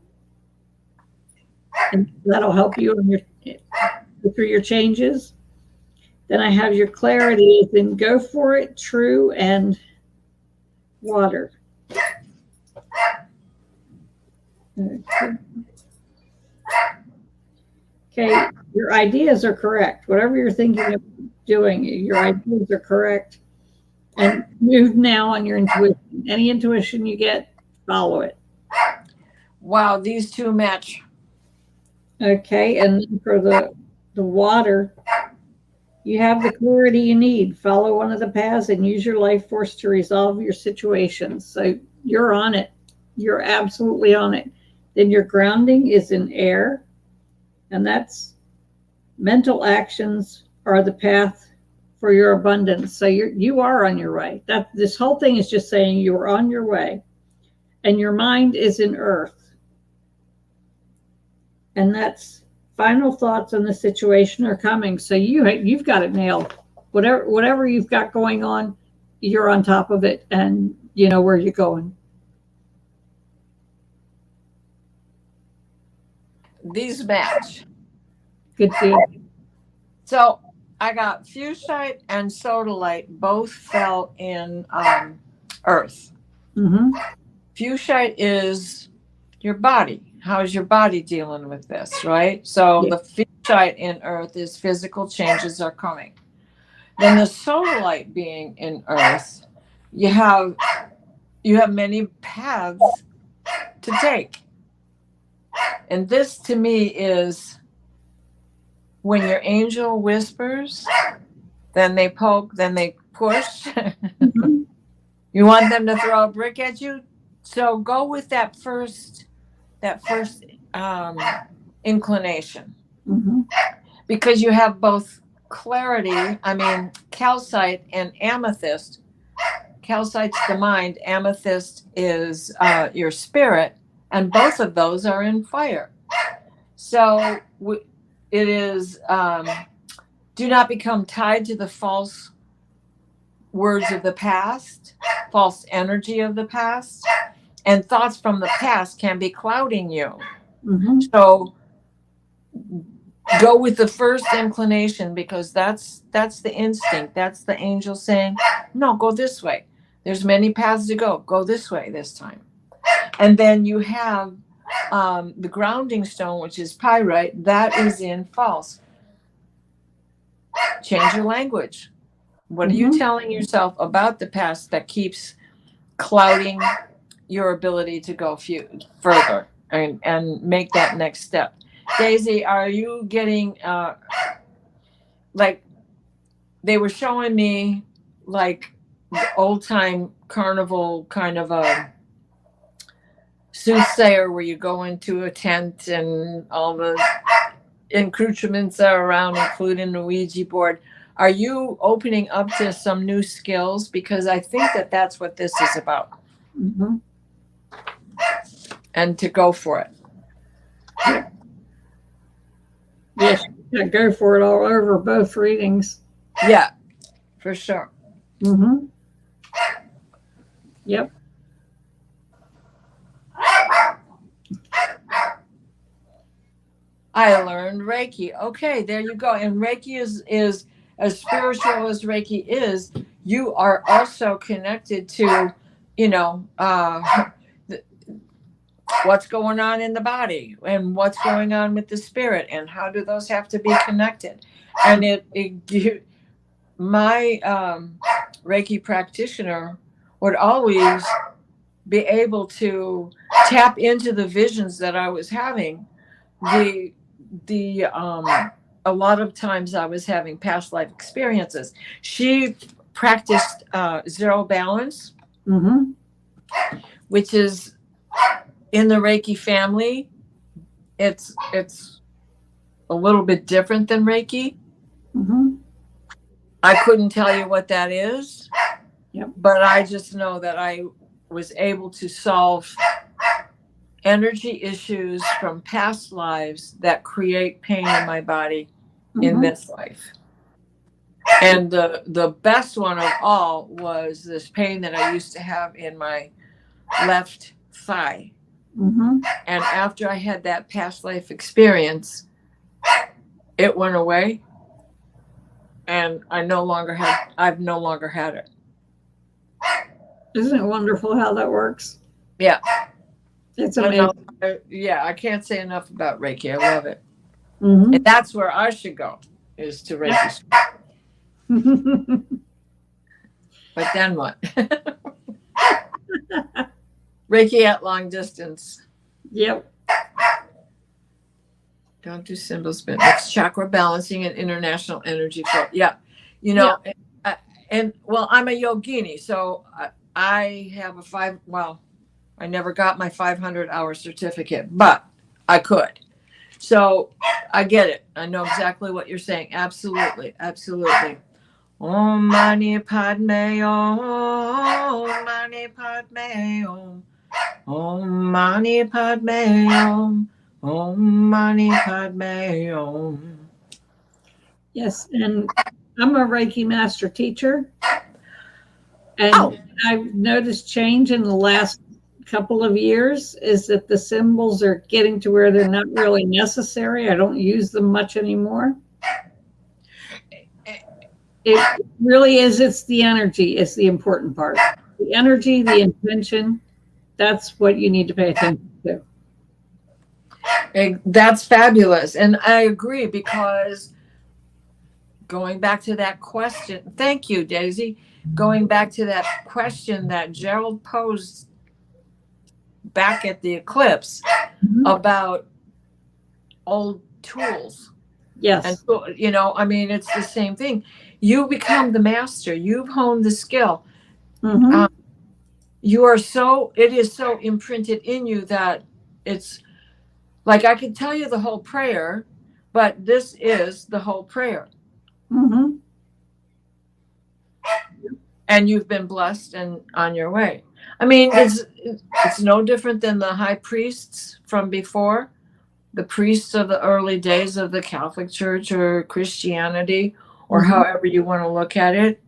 And that'll help you through your changes. Then I have your clarity, then go for it, true, and water. Okay, your ideas are correct. Whatever you're thinking of doing, your ideas are correct. And move now on your intuition. Any intuition you get, follow it. Wow, these two match. Okay, and then for the water, you have the clarity you need. Follow one of the paths and use your life force to resolve your situations. So you're on it. You're absolutely on it. Then your grounding is in air, and that's mental actions are the path for your abundance. So you are on your way. This whole thing is just saying you are on your way. And your mind is in earth. And that's final thoughts on the situation are coming. So you've got it nailed. Whatever you've got going on, you're on top of it, and you know where you're going. These match. Good deal. So I got fuchsite and sodalite, both fell in earth. Mm-hmm. Fuchsite is your body. How is your body dealing with this, right? So the fuchsite in earth is physical changes are coming. Then the sodalite being in earth, you have many paths to take. And this to me is when your angel whispers, then they poke, then they push. Mhm. You want them to throw a brick at you? So go with that first inclination, Mhm. because you have both clarity. I mean, calcite and amethyst. Calcite's the mind, amethyst is your spirit, and both of those are in fire. So it is, do not become tied to the false words of the past, false energy of the past, and thoughts from the past can be clouding you. Mhm. So go with the first inclination, because that's the instinct. That's the angel saying, no, go this way. There's many paths to go. Go this way this time. And then you have the grounding stone, which is pyrite. That is in false. Change your language. What are you telling yourself about the past that keeps clouding your ability to go further and make that next step? Daisy, are you getting like they were showing me like old time carnival kind of a soothsayer where you go into a tent and all the accoutrements are around, including the Ouija board. Are you opening up to some new skills? Because I think that that's what this is about. Mm-hmm. And to go for it. Yes, yeah, go for it all over both readings. Yeah, for sure. Mm-hmm. Yep. I learned Reiki. Okay, there you go. And Reiki is as spiritual as Reiki is. You are also connected to, what's going on in the body and what's going on with the spirit, and how do those have to be connected. And my Reiki practitioner would always be able to tap into the visions that I was having. A lot of times I was having past life experiences. She practiced zero balance, Mm-hmm. which is in the Reiki family. It's a little bit different than Reiki. Mm-hmm. I couldn't tell you what that is. Yep. But I just know that I was able to solve energy issues from past lives that create pain in my body in this life. And the best one of all was this pain that I used to have in my left thigh. Mm-hmm. And after I had that past life experience, it went away. And I've no longer had it. Isn't it wonderful how that works? Yeah. It's amazing. I can't say enough about Reiki. I love it. Mm-hmm. And that's where I should go, is to Reiki. But then what? Reiki at long distance. Yep. Don't do symbol spin. It's chakra balancing and international energy flow. Yeah. And well, I'm a yogini, so I have I never got my 500-hour certificate, but I could. So I get it. I know exactly what you're saying. Absolutely. Absolutely. Om Mani Padme Om Mani Padme Om Om Mani Padme Om Om Mani Padme Om. Yes, and I'm a Reiki master teacher, and I've noticed change in the last couple of years is that the symbols are getting to where they're not really necessary. I don't use them much anymore. It really is. It's the energy is the important part. The energy, the intention, that's what you need to pay attention to. That's fabulous. And I agree, because going back to that question, thank you, Daisy. Going back to that question that Gerald posed back at the eclipse about old tools. Yes. And, you know, I mean, it's the same thing. You become the master. You've honed the skill. Mm-hmm. You are so, it is so imprinted in you that it's like I could tell you the whole prayer, but this is the whole prayer. Mm-hmm. And you've been blessed and on your way. I mean, it's no different than the high priests from before, the priests of the early days of the Catholic Church or Christianity, or Mm-hmm. however you want to look at it.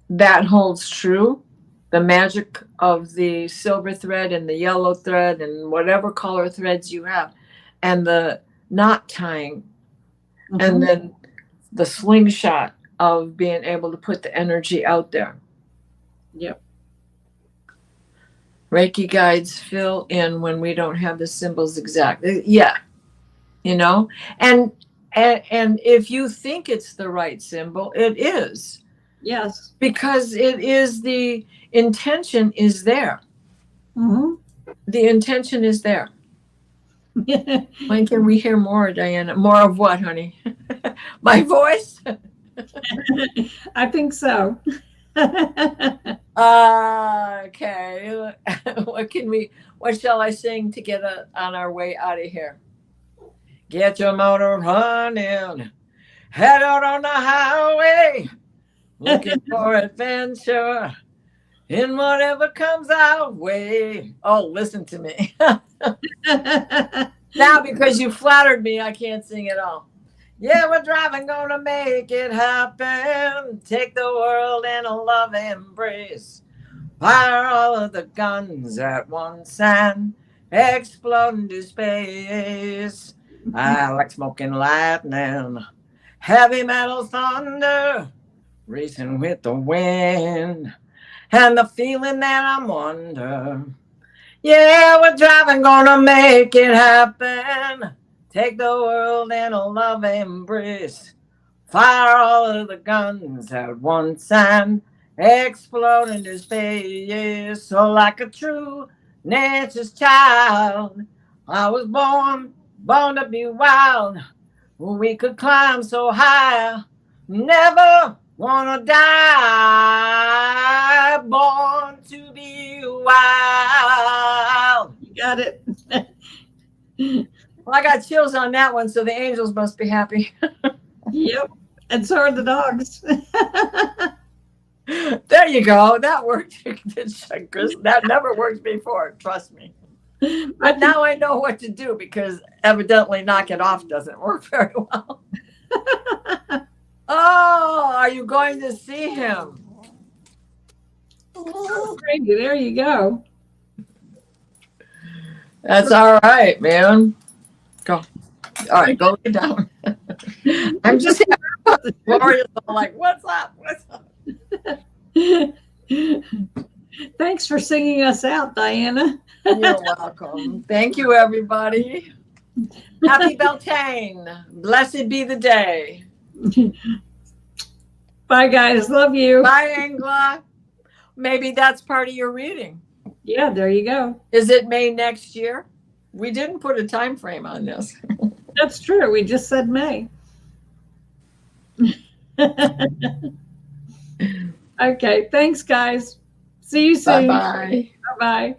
That holds true. The magic of the silver thread and the yellow thread and whatever color threads you have, and the knot tying, Mm-hmm. and then the slingshot of being able to put the energy out there. Yep. Reiki guides fill in when we don't have the symbols exactly. Yeah, you know, and if you think it's the right symbol, it is. Yes. Because it is, the intention is there. Mm-hmm. The intention is there. When can we hear more, Diana? More of what, honey? My voice? I think so. Okay. What shall I sing to get on our way out of here? Get your motor running, head out on the highway, looking for adventure in whatever comes our way. Oh, listen to me. Now, because you flattered me, I can't sing it all. Yeah, we're driving, gonna make it happen. Take the world in a love embrace. Fire all of the guns at once and explode into space. I like smoking lightning, heavy metal thunder, racing with the wind, and the feeling that I'm under. Yeah, we're driving, gonna make it happen. Take the world in a love embrace. Fire all of the guns at once and explode into space. So like a true nature's child, I was born to be wild. We could climb so high, never wanna die. Born to be wild. You got it. Well, I got chills on that one, so the angels must be happy. Yep. And so are the dogs. There you go. That worked. That never worked before. Trust me. But now I know what to do, because evidently knock it off doesn't work very well. Oh, are you going to see him? There you go. That's all right, man. Go. All right, go lay down. I'm just glorious. I'm like, what's up? What's up? Thanks for singing us out, Diana. You're welcome. Thank you, everybody. Happy Beltane. Blessed be the day. Bye, guys. Love you. Bye, Angela. Maybe that's part of your reading. Yeah, there you go. Is it May next year? We didn't put a time frame on this. That's true. We just said May. Okay. Thanks, guys. See you soon. Bye-bye. Bye-bye.